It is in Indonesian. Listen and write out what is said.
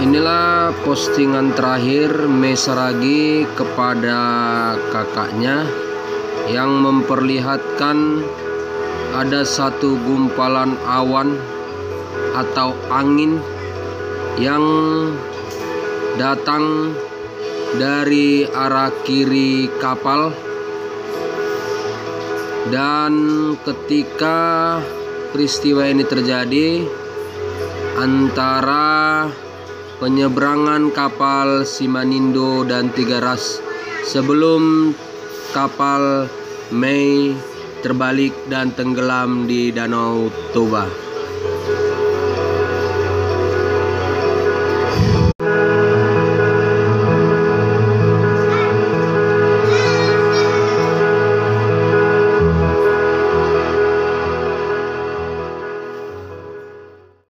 Inilah postingan terakhir Mei Saragih kepada kakaknya yang memperlihatkan ada satu gumpalan awan atau angin yang datang dari arah kiri kapal, dan ketika peristiwa ini terjadi antara penyeberangan kapal Simanindo dan Tiga Ras sebelum kapal Mei terbalik dan tenggelam di Danau Toba.